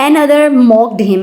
Another mocked him,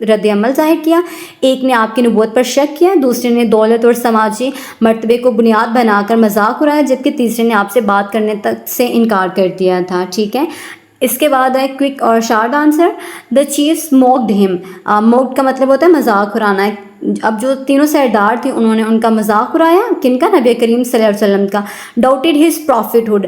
رد عمل ظاہر کیا، ایک نے آپ کی نبوت پر شک کیا، دوسرے نے دولت اور سماجی مرتبے کو بنیاد بنا کر مذاق اڑایا، جبکہ تیسرے نے آپ سے بات کرنے تک سے انکار کر دیا تھا. ٹھیک ہے. اس کے بعد ہے کوئک اور شارٹ آنسر. دا چیف موکڈ ہم. موکڈ کا مطلب ہوتا ہے مذاق اڑانا. اب جو تینوں سردار تھے انہوں نے ان کا مذاق اڑایا. کن کا؟ نبی کریم صلی اللہ علیہ وسلم کا. ڈاؤٹڈ ہز پروفٹ ہوڈ.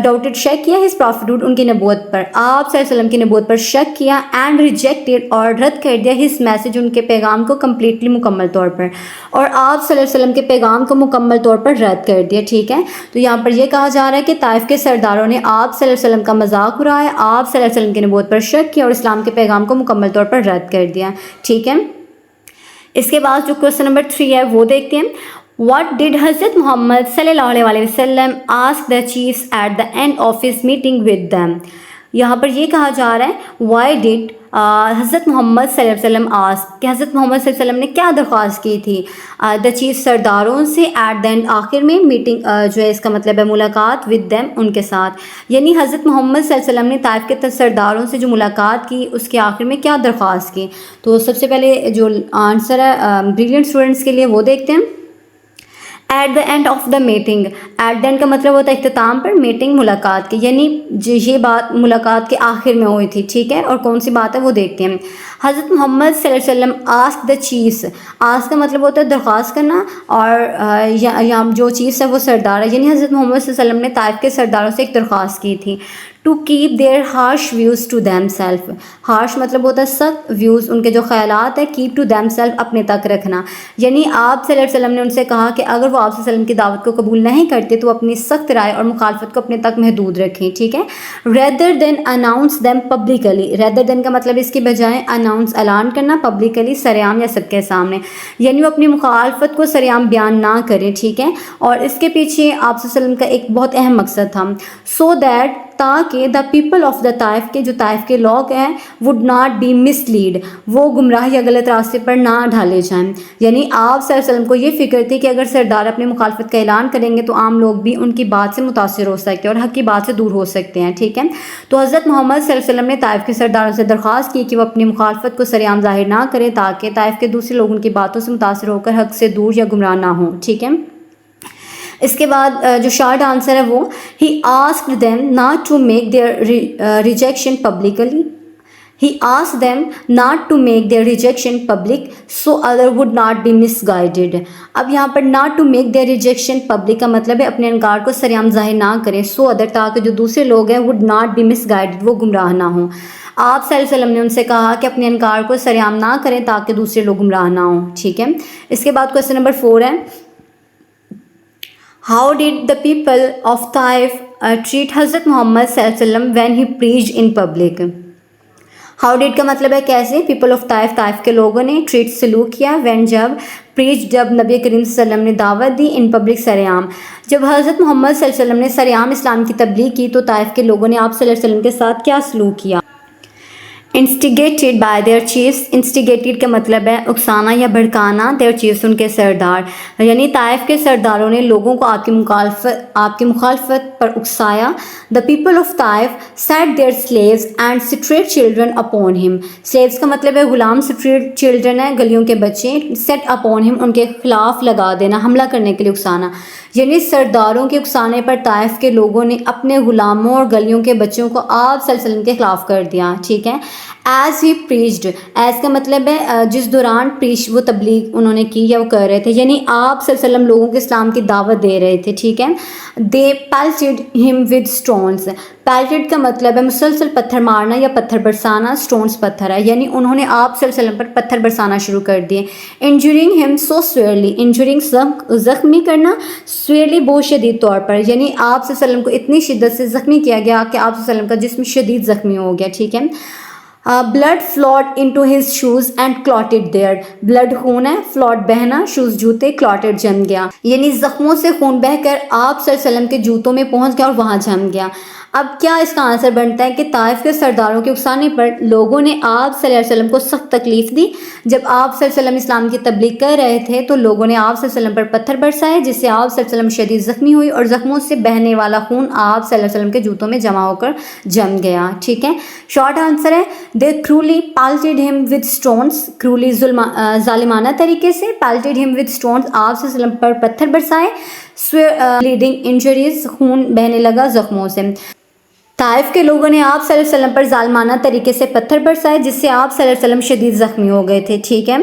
ڈاؤٹڈ شک کیا ہز پروفٹ ہوڈ، ان کی نبوت پر، آپ صلی اللہ علیہ وسلم کی نبوت پر شک کیا. اینڈ ریجیکٹڈ اور رد کر دیا ہز میسج، ان کے پیغام کو کمپلیٹلی مکمل طور پر، اور آپ صلی اللہ علیہ وسلم کے پیغام کو مکمل طور پر رد کر دیا. ٹھیک ہے. تو یہاں پر یہ کہا جا رہا ہے کہ طائف کے سرداروں نے آپ صلی اللہ علیہ وسلم کا مذاق اڑایا، آپ صلی اللہ علیہ وسلم کی نبوت پر شک کیا اور اسلام کے پیغام کو مکمل طور پر رد کر دیا. ٹھیک ہے. اس کے بعد جو کوشچن نمبر 3 ہے وہ دیکھتے ہیں. واٹ ڈڈ حضرت محمد صلی اللہ علیہ وسلم ask the chiefs at the end of his meeting with them. یہاں پر یہ کہا جا رہا ہے وائی ڈڈ حضرت محمد صلی اللہ علیہ وسلم آسک، کہ حضرت محمد صلی اللہ علیہ وسلم نے کیا درخواست کی تھی دا چیف سرداروں سے ایٹ دا اینڈ آخر میں میٹنگ جو ہے اس کا مطلب ہے ملاقات ود دیم ان کے ساتھ. یعنی حضرت محمد صلی اللہ علیہ وسلم نے طائف کے سرداروں سے جو ملاقات کی اس کے آخر میں کیا درخواست کی. تو سب سے پہلے جو آنسر ہے بریلینٹ اسٹوڈنٹس کے لیے وہ دیکھتے ہیں. At the end of the meeting. At the end کا مطلب ہوتا ہے اختتام پر، میٹنگ ملاقات کی، یعنی یہ بات ملاقات کے آخر میں ہوئی تھی. ٹھیک ہے. اور کون سی بات ہے وہ دیکھتے ہیں. حضرت محمد صلی اللہ علیہ وسلم آسک دا چیفس. آسک کا مطلب ہوتا ہے درخواست کرنا، اور یہاں جو چیفس ہے وہ سردار ہے، یعنی حضرت محمد صلی اللہ علیہ وسلم نے طائف کے سرداروں سے ایک درخواست کی تھی. To keep their harsh views to them self. Harsh مطلب ہوتا ہے سخت، ویوز ان کے جو خیالات ہیں، کیپ ٹو دیم سیلف اپنے تک رکھنا. یعنی آپ صلی اللہ علیہ وسلم نے ان سے کہا کہ اگر وہ آپ صلی اللہ علیہ وسلم کی دعوت کو قبول نہیں کرتے تو اپنی سخت رائے اور مخالفت کو اپنے تک محدود رکھیں. ٹھیک ہے. Rather than announce them publicly. Rather than کا مطلب اس کی بجائے اناؤنس اعلان کرنا، پبلکلی سریعام یا سب کے سامنے، یعنی وہ اپنی مخالفت کو سریعام بیان نہ کریں. ٹھیک ہے. اور اس کے پیچھے آپ صلی اللہ علیہ وسلم کا ایک بہت اہم مقصد تھا. سو دیٹ، تاکہ the people of the Taif کے جو طائف کے لوگ ہیں would not be mislead, وہ گمراہ یا غلط راستے پر نہ ڈھالے جائیں. یعنی آپ صلی اللہ علیہ وسلم کو یہ فکر تھی کہ اگر سردار اپنی مخالفت کا اعلان کریں گے تو عام لوگ بھی ان کی بات سے متاثر ہو سکتے ہیں اور حق کی بات سے دور ہو سکتے ہیں. ٹھیک ہے. تو حضرت محمد صلی اللہ علیہ وسلم نے طائف کے سرداروں سے درخواست کی کہ وہ اپنی مخالفت کو سریعام ظاہر نہ کریں تاکہ طائف کے دوسرے لوگ ان کی باتوں سے متاثر ہو کر حق سے دور یا گمراہ نہ ہوں. ٹھیک ہے. اس کے بعد جو شارٹ آنسر ہے وہ he asked them not to make their rejection publicly. He asked them not to make their rejection public so other would not be misguided. اب یہاں پر not to make their rejection public کا مطلب ہے اپنے انکار کو سریعام ظاہر نہ کریں، سو ادر تاکہ جو دوسرے لوگ ہیں would not be misguided, وہ گمراہ نہ ہوں. آپ صلی اللہ علیہ وسلم نے ان سے کہا کہ اپنے انکار کو سریعام نہ کریں تاکہ دوسرے لوگ گمراہ نہ ہوں. ٹھیک ہے. اس کے بعد کویسچن نمبر 4 ہے. How did the people of Taif treat حضرت محمد صلی اللہ علیہ وسلم when he preached in public. How did کا مطلب ہے کیسے. people of Taif، طائف کے لوگوں نے، treat سلوک کیا، when جب، preach جب نبی کریم صلی اللہ علیہ وسلم نے دعوت دی، in public سریعام. جب حضرت محمد صلی اللہ علیہ وسلم نے سریعام اسلام کی تبلیغ کی تو طائف کے لوگوں نے آپ صلی اللہ علیہ وسلم کے ساتھ کیا سلوک کیا. Instigated by their chiefs. Instigated کا مطلب ہے اکسانا یا بھڑکانا، دیئر چیفس ان کے سردار، یعنی طائف کے سرداروں نے لوگوں کو آپ کی مخالفت پر اکسایا. The people of Taif set their slaves and street children upon him. Slaves کا مطلب ہے غلام، اسٹریٹ چلڈرن ہے گلیوں کے بچے. سیٹ اپون ہم ان کے خلاف لگا دینا، حملہ کرنے کے لیے اکسانا. یعنی سرداروں کے اکسانے پر طائف کے لوگوں نے اپنے غلاموں اور گلیوں کے بچوں کو آپ صلی اللہ علیہ وسلم کے خلاف کر دیا. ٹھیک ہے. As he preached. ایز کا مطلب ہے جس دوران پریچ وہ تبلیغ انہوں نے کی یا وہ کر رہے تھے، یعنی آپ صلی اللہ علیہ وسلم لوگوں کے اسلام کی دعوت دے رہے تھے. ٹھیک ہے. دے پیلٹڈ ہم ود اسٹونس. پیلٹڈ کا مطلب ہے مسلسل پتھر مارنا یا پتھر برسانا. اسٹونس پتھر ہے، یعنی انہوں نے آپ صلی اللہ علیہ وسلم پر پتھر برسانا شروع کر دیے. انجورنگ ہم سو سویئرلی. انجورنگ زخمی کرنا، سویئرلی بہت شدید طور پر، یعنی آپ صلی اللہ علیہ وسلم کو اتنی شدت سے زخمی کیا گیا کہ آپ صلی اللہ علیہ وسلم کا جسم شدید زخمی ہو گیا. ٹھیک ہے. Blood flowed into his shoes and clotted there. Blood خون ہے، فلوڈ بہنا، شوز جوتے، کلاٹڈ جم گیا، یعنی زخموں سے خون بہہ کر آپ صلی اللہ علیہ وسلم کے جوتوں میں پہنچ گیا اور وہاں جم گیا. اب کیا اس کا آنسر بنتا ہے کہ طائف کے سرداروں کے اکسانے پر لوگوں نے آپ صلی اللہ علیہ وسلم کو سخت تکلیف دی. جب آپ صلی اللہ علیہ وسلم اسلام کی تبلیغ کر رہے تھے تو لوگوں نے آپ صلی اللہ علیہ وسلم پر پتھر برسائے، جس سے آپ صلی اللہ علیہ وسلم شدید زخمی ہوئی اور زخموں سے بہنے والا خون آپ صلی اللہ علیہ وسلم کے جوتوں میں جمع ہو کر جم گیا. ٹھیک ہے، شارٹ آنسر ہے they cruelly pelted him with stones. cruelly ظالمانہ طریقے سے pelted him with stones، آپ صلی اللہ علیہ وسلم پر پتھر برسائے. bleeding injuries، خون بہنے لگا زخموں سے. طائف کے لوگوں نے آپ صلی اللہ علیہ وسلم پر ظالمانہ طریقے سے پتھر برسائے، جس سے آپ صلی اللہ علیہ وسلم شدید زخمی ہو گئے تھے. ٹھیک ہے،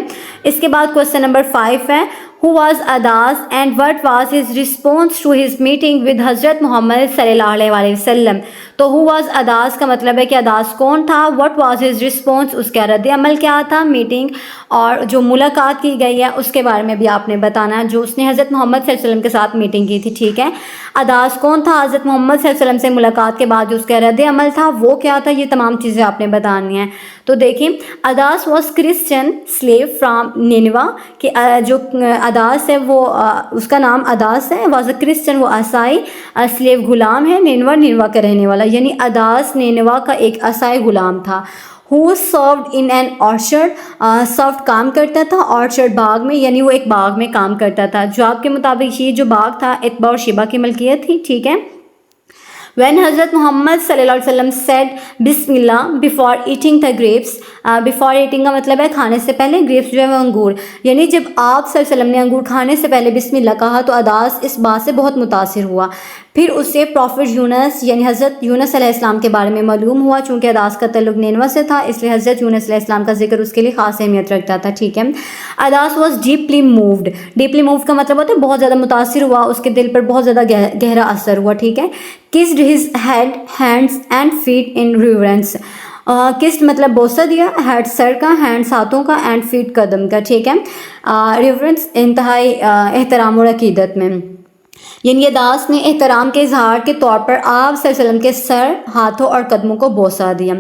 اس کے بعد کوسچن نمبر 5 ہے Who was Adas and what was his response to his meeting with حضرت محمد صلی اللہ علیہ وسلم؟ تو who was Adas کا مطلب ہے کہ اداس کون تھا، what was his response اس کا رد عمل کیا تھا، میٹنگ اور جو ملاقات کی گئی ہے اس کے بارے میں بھی آپ نے بتانا ہے، جو اس نے حضرت محمد صلی اللہ علیہ وسلم کے ساتھ میٹنگ کی تھی. ٹھیک ہے، اداس کون تھا، حضرت محمد صلی اللہ علیہ وسلم سے ملاقات کے بعد جو اس کا رد عمل تھا وہ کیا تھا، یہ تمام چیزیں آپ نے بتانی ہیں. تو دیکھیں، اداس واز کرسچن سلیو فرام نینوا، کہ جو اداس ہے وہ اس کا نام اداس ہے، واز اے کرسچن، وہ عیسائی، سلیو غلام ہے، نینوا کا رہنے والا، یعنی اداس نینوا کا ایک عیسائی غلام تھا. who served in an orchard، served کام کرتا تھا، orchard باغ میں، یعنی وہ ایک باغ میں کام کرتا تھا. جواب کے مطابق یہ جو باغ تھا اتبا اور شیبہ کی ملکیت تھی. ٹھیک ہے، when حضرت محمد صلی اللہ علیہ وسلم said بسم اللہ before eating the grapes، before eating کا مطلب ہے کھانے سے پہلے، grapes جو ہے وہ انگور، یعنی جب آپ صلی اللہ علیہ وسلم نے انگور کھانے سے پہلے بسم اللہ کہا تو اداس اس بات سے بہت متاثر ہوا. پھر اسے پروفٹ یونس یعنی حضرت یونس علیہ السلام کے بارے میں معلوم ہوا، چونکہ اداس کا تعلق نینوا سے تھا اس لیے حضرت یونس علیہ السلام کا ذکر اس کے لیے خاص اہمیت رکھتا تھا. ٹھیک ہے، اداس was deeply moved, deeply moved کا مطلب ہوتا ہے بہت زیادہ متاثر ہوا، اس کے دل پر بہت زیادہ گہرا اثر ہوا. ٹھیک ہے، kissed his head, hands and feet in reverence، کسٹ مطلب بوسہ دیا، ہیڈ سر کا، ہینڈس ہاتھوں کا، اینڈ فیٹ قدم کا. ٹھیک ہے، ریفرنس انتہائی احترام اور عقیدت میں، یعنی اداس نے احترام کے اظہار کے طور پر آپ صلی اللہ علیہ وسلم کے سر، ہاتھوں اور قدموں کو بوسہ دیا.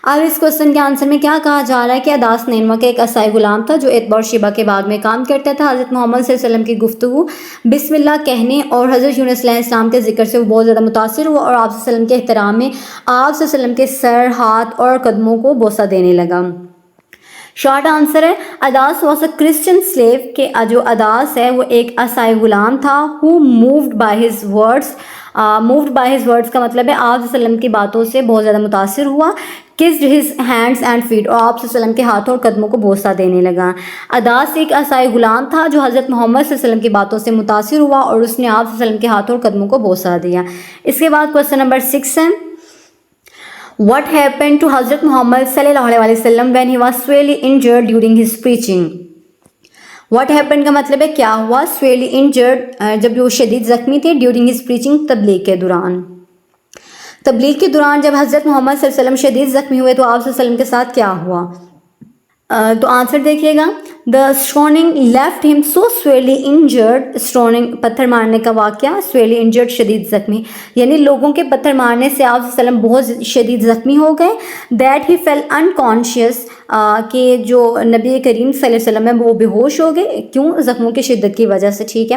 اب اس کوسچن کے آنسر میں کیا کہا جا رہا ہے کہ اداس نینوا کا ایک عیسائی غلام تھا جو اتبا اور شیبہ کے باغ میں کام کرتا تھا. حضرت محمد صلی اللہ علیہ وسلم کی گفتگو بسم اللہ کہنے اور حضرت یونس علیہ السلام کے ذکر سے وہ بہت زیادہ متاثر ہوا اور آپ صلی اللہ علیہ وسلم کے احترام میں آپ صلی اللہ علیہ وسلم کے سر، ہاتھ اور قدموں کو بوسہ دینے لگا. شارٹ آنسر ہے اداس واز اے کرسچن سلیو، کہ جو اداس ہے وہ ایک عیسائی غلام تھا. Who moved by his words, moved by his words کا مطلب ہے آپ صلی اللہ علیہ وسلم کی باتوں سے بہت زیادہ متاثر ہوا. Kissed his hands and feet, اور آپ صلی اللہ علیہ وسلم کے ہاتھوں اور قدموں کو بوسہ دینے لگا. اداس ایک عیسائی غلام تھا جو حضرت محمد صلی اللہ علیہ وسلم کی باتوں سے متاثر ہوا اور اس نے آپ صلی اللہ علیہ وسلم کے ہاتھوں اور قدموں کو بوسہ دیا. اس کے بعد کوسچن نمبر 6 ہے What happened to حضرت محمد صلی اللہ علیہ وسلم when he was severely injured during his preaching؟ What happened کا مطلب ہے کیا ہوا، severely injured جب وہ شدید زخمی تھے، during his preaching تبلیغ کے دوران. تبلیغ کے دوران جب حضرت محمد صلی اللہ علیہ وسلم شدید زخمی ہوئے تو آپ صلی اللہ علیہ وسلم کے ساتھ کیا ہوا؟ تو آنسر دیکھیے گا، the stoning left him so severely injured، stoning پتھر مارنے کا واقعہ، severely injured شدید زخمی، یعنی لوگوں کے پتھر مارنے سے آپ صلی اللہ علیہ وسلم بہت شدید زخمی ہو گئے. that he fell unconscious، کہ جو نبی کریم صلی اللہ علیہ وسلم ہے وہ بے ہوش ہو گئے، کیوں؟ زخموں کی شدت کی وجہ سے. ٹھیک ہے،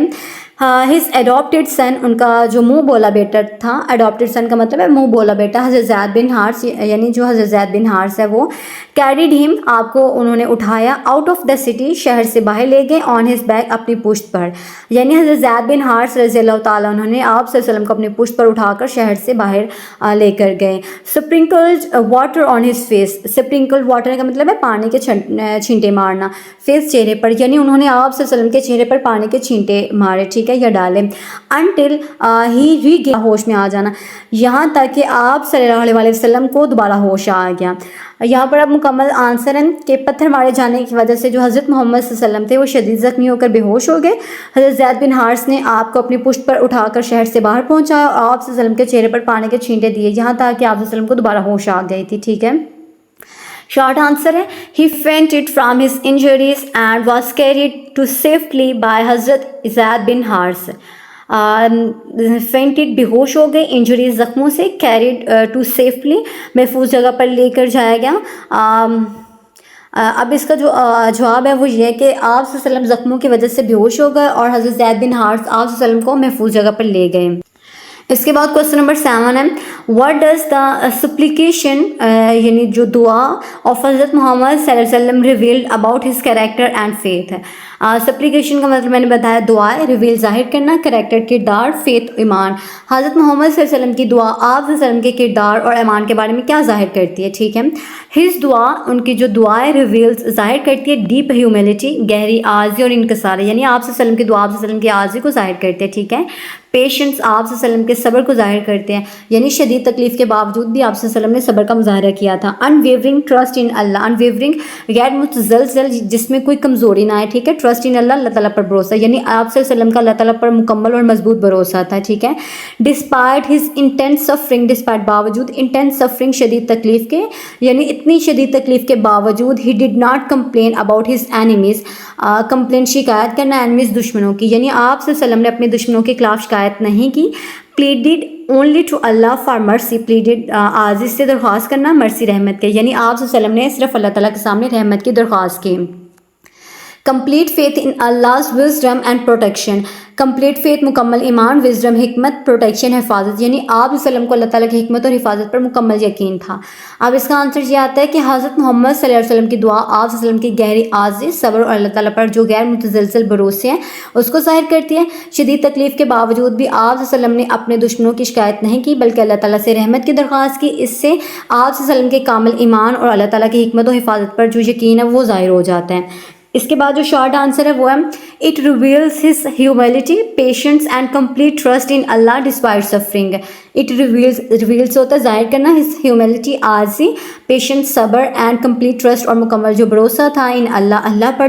his adopted son، ان کا جو منہ بولا بیٹا تھا، adopted son کا مطلب ہے منہ بولا بیٹا، حضرت زید بن حارث، یعنی جو حضرت زید بن حارث ہے وہ carried him، آپ کو انہوں نے اٹھایا، out of the city، شہر سے باہر لے گئے، on his back، اپنی پشت پر، یعنی حضرت زید بن حارث رضی اللہ تعالیٰ انہوں نے آپ صلی اللہ علیہ وسلم کو اپنی پشت پر اٹھا کر شہر سے باہر لے کر گئے. sprinkled water on his face، sprinkled water کا مطلب ہے پانی کے چھینٹے مارنا، فیس چہرے پر، یعنی انہوں نے آپ صلی اللہ علیہ وسلم کے چہرے پر پانی کے چھینٹے مارے. ٹھیک ہے، یا ڈالے. until he regained، ہوش میں آ جانا، یہاں تک کہ آپ صلی اللہ علیہ وسلم کو دوبارہ ہوش آ گیا. یہاں پر اب مکمل آنسر ہے کہ پتھر مارے جانے کی وجہ سے جو حضرت محمد صلی اللہ علیہ وسلم تھے وہ شدید زخمی ہو کر بے ہوش ہو گئے. حضرت زید بن حارث نے آپ کو اپنی پشت پر اٹھا کر شہر سے باہر پہنچایا اور آپ صلی اللہ علیہ وسلم کے چہرے پر پانی کے چھینٹے دیے، یہاں تک کہ آپ صلی اللہ علیہ وسلم کو دوبارہ ہوش آ گئی تھی. ٹھیک ہے، شارٹ آنسر ہے he fainted from his injuries and was carried to safely by حضرت زید بن حارث. فینٹڈ، بے ہوش ہو گئے، انجریز زخموں سے، کیریڈ ٹو سیفلی، محفوظ جگہ پر لے کر جایا گیا. اب اس کا جو جواب ہے وہ یہ ہے کہ آپ صلی اللہ علیہ وسلم زخموں کی وجہ سے بے ہوش ہو گئے اور حضرت زید بن حارث آپ صلی اللہ علیہ وسلم کو محفوظ جگہ پر لے گئے. اس کے بعد کوشچن نمبر 7 ہے واٹ ڈز دا سپلیکیشن یعنی جو دعا آف حضرت محمد صلی اللہ علیہ وسلم revealed about his character and faith ہے. سپلیکیشن کا مطلب میں نے بتایا دعا ہے، ریویل ظاہر کرنا، کریکٹر کردار، فیتھ ایمان. حضرت محمد صلی اللہ علیہ وسلم کی دعا آپ صلی اللہ علیہ وسلم کے کردار اور ایمان کے بارے میں کیا ظاہر کرتی ہے؟ ٹھیک ہے، ہز دعا ان کی جو دعا ہے ریویلز ظاہر کرتی ہے ڈیپ ہیوملٹی، گہری عاجزی اور انکسار، یعنی آپ صلی اللہ علیہ وسلم کی دعا آپ صلی اللہ علیہ وسلم کی عاجزی کو ظاہر کرتے ہیں. ٹھیک ہے، پیشنس آپ صلی اللہ علیہ وسلم کے صبر کو ظاہر کرتے ہیں، یعنی شدید تکلیف کے باوجود بھی آپ صلی اللہ علیہ وسلم نے صبر کا مظاہرہ کیا تھا. انویورنگ ٹرسٹ ان اللہ، انویورنگ غیر متزلزل جس میں کوئی کمزوری نہ ہے. ٹھیک ہے، ٹرسٹ ان اللہ، اللہ تعالیٰ پر بھروسہ، یعنی آپ صلی اللہ علیہ وسلم کا اللہ تعالیٰ پر مکمل اور مضبوط بھروسہ تھا. ٹھیک ہے، despite his intense suffering, despite باوجود، انٹینس سفرنگ شدید تکلیف کے، یعنی اتنی شدید تکلیف کے باوجود he did not complain about his enemies, complain شکایت کرنا اینیمیز دشمنوں کی، یعنی آپ صلی اللہ علیہ وسلم نے اپنے دشمنوں کے خلاف شکایت نہیں کی. pleaded only to Allah for mercy، pleaded عاجز سے درخواست کرنا، مرسی رحمت کے، یعنی آپ صلی اللہ علیہ وسلم نے صرف اللہ تعالیٰ کے سامنے رحمت کی درخواست کی. Complete faith in Allah's wisdom and protection، complete faith مکمل ایمان، وزڈم حکمت، پروٹیکشن حفاظت، یعنی آپ صلی اللہ علیہ وسلم کو اللہ تعالیٰ کی حکمت اور حفاظت پر مکمل یقین تھا. اب اس کا آنسر یہ آتا ہے کہ حضرت محمد صلی اللہ علیہ وسلم کی دعا آپ صلی اللہ علیہ وسلم کی گہری عاجزی، صبر اور اللہ تعالیٰ پر جو غیر متزلزل بھروسے ہیں اس کو ظاہر کرتی ہے. شدید تکلیف کے باوجود بھی آپ صلی اللہ علیہ وسلم نے اپنے دشمنوں کی شکایت نہیں کی بلکہ اللہ تعالیٰ سے رحمت کی درخواست کی. اس سے آپ صلی اللہ علیہ وسلم کے کامل ایمان اور اللہ تعالیٰ کی حکمت و حفاظت پر جو یقین ہے وہ ظاہر ہو جاتا ہے. اس کے بعد جو شارٹ آنسر ہے وہ ہے it reveals his humility, patience and complete trust in Allah despite suffering. It reveals ہوتا ہے ظاہر کرنا، ہز ہیوملٹی عاجزی، پیشنس صبر، اینڈ کمپلیٹ ٹرسٹ اور مکمل جو بھروسہ تھا ان اللہ، اللہ پر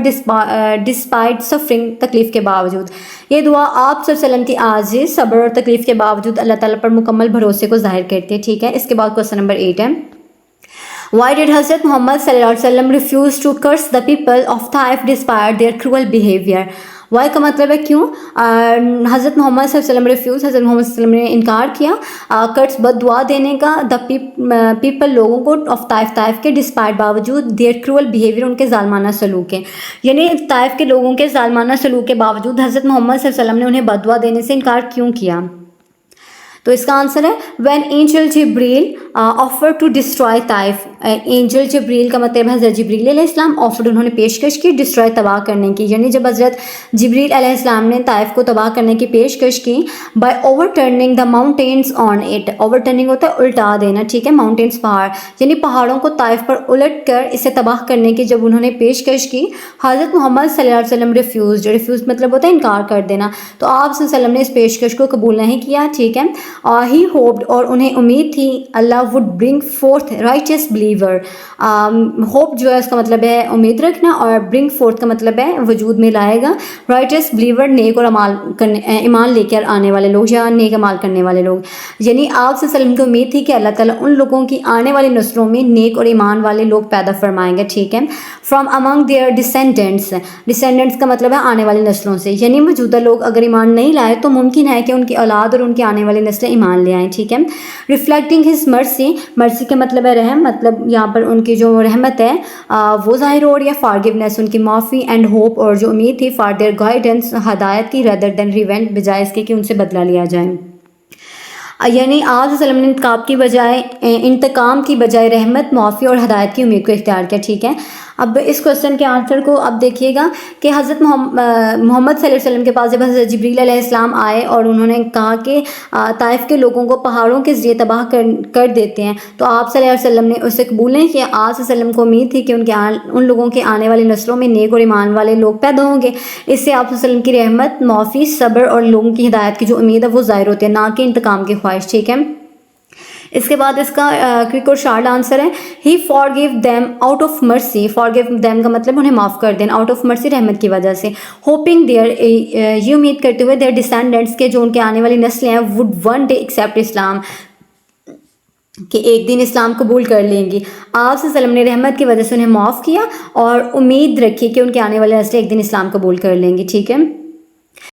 ڈسپائٹ سفرنگ تکلیف کے باوجود. یہ دعا آپ صلی اللہ علیہ وسلم کی عاجزی، صبر اور تکلیف کے باوجود اللہ تعالیٰ پر مکمل بھروسے کو ظاہر کرتی ہے. ٹھیک ہے، اس کے بعد کوشچن نمبر 8 ہے Why did حضرت محمد صلی اللہ علیہ وسلم refuse to curse the people of Taif despite their cruel behavior؟ Why کا مطلب ہے کیوں. حضرت محمد صلی اللہ علیہ وسلم ریفیوز، حضرت محمد صلی اللہ علیہ وسلم نے انکار کیا کرس بد دعا دینے کا دا پیپل لوگوں کو آف طائف کے ڈسپائٹ باوجود دیئر کروئل بیہیویئر ان کے ظالمانہ سلوک کے، یعنی طائف کے لوگوں کے ظالمانہ سلوک کے باوجود حضرت محمد صلی اللہ علیہ وسلم نے انہیں بد دعا دینے سے انکار کیوں کیا؟ تو اس کا آنسر ہے when angel Jibreel offer to destroy Taif. Angel Jibreel کا مطلب ہے حضرت جبریل علیہ السلام، آفر انہوں نے پیشکش کی ڈسٹرائے تباہ کرنے کی، یعنی جب حضرت جبریل علیہ السلام نے طائف کو تباہ کرنے کی پیشکش کی by over turning the mountains on it. Over turning ہوتا ہے الٹا دینا. ٹھیک ہے، ماؤنٹینس پہاڑ، یعنی پہاڑوں کو طائف پر الٹ کر اسے تباہ کرنے کی جب انہوں نے پیشکش کی حضرت محمد صلی اللہ علیہ وسلم ریفیوز مطلب ہوتا ہے انکار کر دینا. تو آپ صلی اللہ علیہ وسلم نے اس پیشکش کو قبول نہیں کیا. ٹھیک ہے، ہی ہوپڈ اور انہیں امید تھی Allah would bring forth riches believer. Hope جو ہے اس کا مطلب ہے امید رکھنا، اور برنگ فورتھ کا مطلب ہے وجود میں لائے گا رائچس بلیور، نیک اور ایمان لے کر آنے والے لوگ یا نیک عمال کرنے والے لوگ. یعنی آپ صلی اللہ علیہ وسلم کو امید تھی کہ اللہ تعالیٰ ان لوگوں کی آنے والی نسلوں میں نیک اور ایمان والے لوگ پیدا فرمائیں گے. ٹھیک ہے، فرام امنگ دیئر ڈسینڈنٹس کا مطلب ہے آنے والی نسلوں سے، یعنی موجودہ لوگ اگر ایمان نہیں لائے تو ممکن ہے کہ ان کی اولاد اور ان کی آنے والی نسلیں ایمان لے آئیں. ٹھیک ہے، ریفلیکٹنگ ہز مرسی کا مطلب ہے رحم، مطلب یہاں پر ان کی جو رحمت ہے وہ ظاہر ہو رہی ہے. فارگیونیس ان کی معافی، اینڈ ہوپ اور جو امید تھی فار دیئر گائیڈنس ہدایت کی، ریدر دین ریونٹ بجائے اس کے کہ ان سے بدلہ لیا جائے. یعنی آپ صلی اللہ علیہ وسلم نے انتقام کی بجائے رحمت، معافی اور ہدایت کی امید کو اختیار کیا. ٹھیک ہے، اب اس کوشچن کے آنسر کو اب دیکھیے گا کہ حضرت محمد صلی اللہ علیہ وسلم کے پاس جب حضرت جبریل علیہ السلام آئے اور انہوں نے کہا کہ طائف کے لوگوں کو پہاڑوں کے ذریعے تباہ کر دیتے ہیں، تو آپ صلی اللہ علیہ وسلم نے اسے قبول نہیں کیا. آپ صلی اللہ علیہ وسلم کو امید تھی کہ ان لوگوں کے آنے والی نسلوں میں نیک اور ایمان والے لوگ پیدا ہوں گے. اس سے آپ صلی اللہ علیہ وسلم کی رحمت، معافی، صبر اور لوگوں کی ہدایت کی جو امید ہے وہ ظاہر ہوتی ہے، نہ کہ انتقام کی خواہش. ٹھیک ہے، اس کے بعد اس کا کوئک اور شارٹ آنسر ہے he forgave them out of mercy. Forgave them کا مطلب انہیں معاف کر دینا، آؤٹ آف مرسی رحمت کی وجہ سے. ہوپنگ دیئر یہ امید کرتے ہوئے دیئر ڈسینڈنٹس کے جو ان کے آنے والی نسلیں ہیں وڈ ون ڈے ایکسیپٹ اسلام، کہ ایک دن اسلام قبول کر لیں گی. آپ صلی اللہ علیہ وسلم نے رحمت کی وجہ سے انہیں معاف کیا اور امید رکھی کہ ان کے آنے والی نسلیں ایک دن اسلام قبول کر لیں گی. ٹھیک ہے.